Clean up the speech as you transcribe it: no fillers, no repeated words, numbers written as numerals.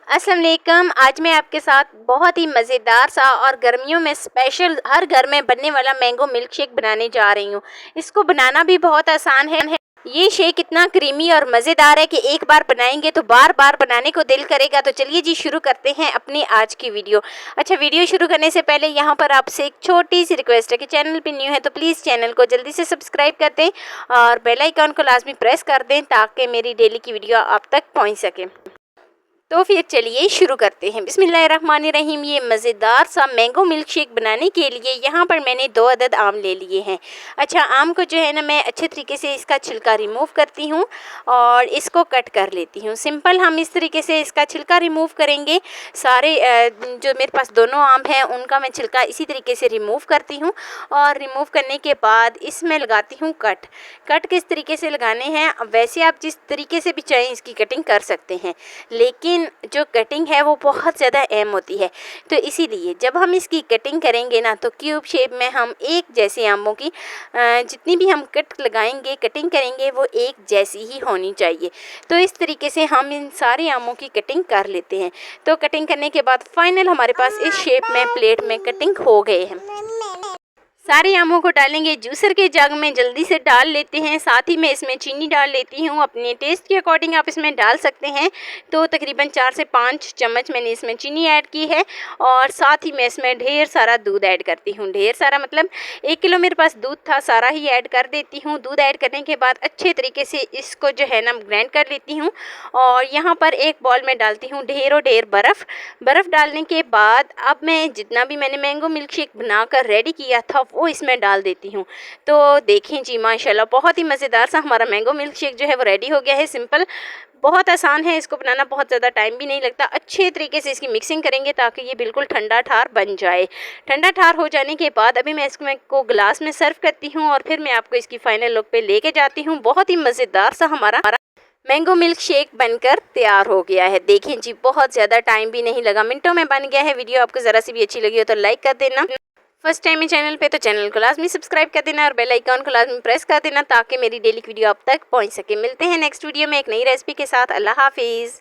अस्सलाम वालेकुम। आज मैं आपके साथ बहुत ही मज़ेदार सा और गर्मियों में स्पेशल हर घर में बनने वाला मैंगो मिल्क शेक बनाने जा रही हूँ। इसको बनाना भी बहुत आसान है। ये शेक इतना क्रीमी और मज़ेदार है कि एक बार बनाएंगे तो बार बार बनाने को दिल करेगा। तो चलिए जी शुरू करते हैं अपनी आज की वीडियो। अच्छा, वीडियो शुरू करने से पहले यहाँ पर आपसे एक छोटी सी रिक्वेस्ट है कि चैनल पे न्यू है तो प्लीज़ चैनल को जल्दी से सब्सक्राइब कर दें और बेल आइकन को लाजमी प्रेस कर दें ताकि मेरी डेली की वीडियो आप तक पहुँच सके। तो फिर चलिए शुरू करते हैं। बिस्मिल्लाहिर्रहमानिर्रहीम। ये मज़ेदार सा मैंगो मिल्क शेक बनाने के लिए यहाँ पर मैंने 2 अदद आम ले लिए हैं। अच्छा, आम को जो है ना मैं अच्छे तरीके से इसका छिलका रिमूव करती हूँ और इसको कट कर लेती हूँ। सिंपल हम इस तरीके से इसका छिलका रिमूव करेंगे। सारे जो मेरे पास दोनों आम हैं उनका मैं छिलका इसी तरीके से रिमूव करती हूँ और रिमूव करने के बाद इसमें लगाती हूँ कट किस तरीके से लगाने हैं, वैसे आप जिस तरीके से भी चाहें इसकी कटिंग कर सकते हैं, लेकिन जो कटिंग है वो बहुत ज़्यादा अहम होती है। तो इसीलिए जब हम इसकी कटिंग करेंगे ना तो क्यूब शेप में हम एक जैसे आमों की जितनी भी हम कट लगाएंगे कटिंग करेंगे वो एक जैसी ही होनी चाहिए। तो इस तरीके से हम इन सारे आमों की कटिंग कर लेते हैं। तो कटिंग करने के बाद फाइनल हमारे पास इस शेप में प्लेट में कटिंग हो गए हैं। सारे आमों को डालेंगे जूसर के जग में, जल्दी से डाल लेते हैं। साथ ही मैं इसमें चीनी डाल लेती हूँ, अपने टेस्ट के अकॉर्डिंग आप इसमें डाल सकते हैं। तो तकरीबन 4 से 5 चम्मच मैंने इसमें चीनी ऐड की है और साथ ही मैं इसमें ढेर सारा दूध ऐड करती हूँ। ढेर सारा मतलब 1 किलो मेरे पास दूध था, सारा ही ऐड कर देती हूँ। दूध ऐड करने के बाद अच्छे तरीके से इसको जो है ना ग्राइंड कर लेती हूँ और यहाँ पर एक बॉल में डालती हूँ ढेरों ढेर बर्फ़ डालने के बाद अब मैं जितना भी मैंने मैंगो मिल्क शेक बनाकर रेडी किया था वो इसमें डाल देती हूँ। तो देखें जी माशाल्लाह बहुत ही मज़ेदार सा हमारा मैंगो मिल्क शेक जो है वो रेडी हो गया है। सिंपल बहुत आसान है, इसको बनाना बहुत ज़्यादा टाइम भी नहीं लगता। अच्छे तरीके से इसकी मिक्सिंग करेंगे ताकि ये बिल्कुल ठंडा ठार बन जाए। ठंडा ठार हो जाने के बाद अभी मैं इसको ग्लास में सर्व करती हूँ और फिर मैं आपको इसकी फ़ाइनल लुक पे लेके जाती हूँ। बहुत ही मज़ेदार सा हमारा मैंगो मिल्क शेक बनकर तैयार हो गया है। देखें जी बहुत ज़्यादा टाइम भी नहीं लगा, मिनटों में बन गया है। वीडियो आपको ज़रा सी भी अच्छी लगी हो तो लाइक कर देना। फर्स्ट टाइम है चैनल पे तो चैनल को लाजमी सब्सक्राइब कर देना और बेल आइकन को लाजमी प्रेस कर देना ताकि मेरी डेली वीडियो आप तक पहुंच सके। मिलते हैं नेक्स्ट वीडियो में एक नई रेसिपी के साथ। अल्लाह हाफिज़।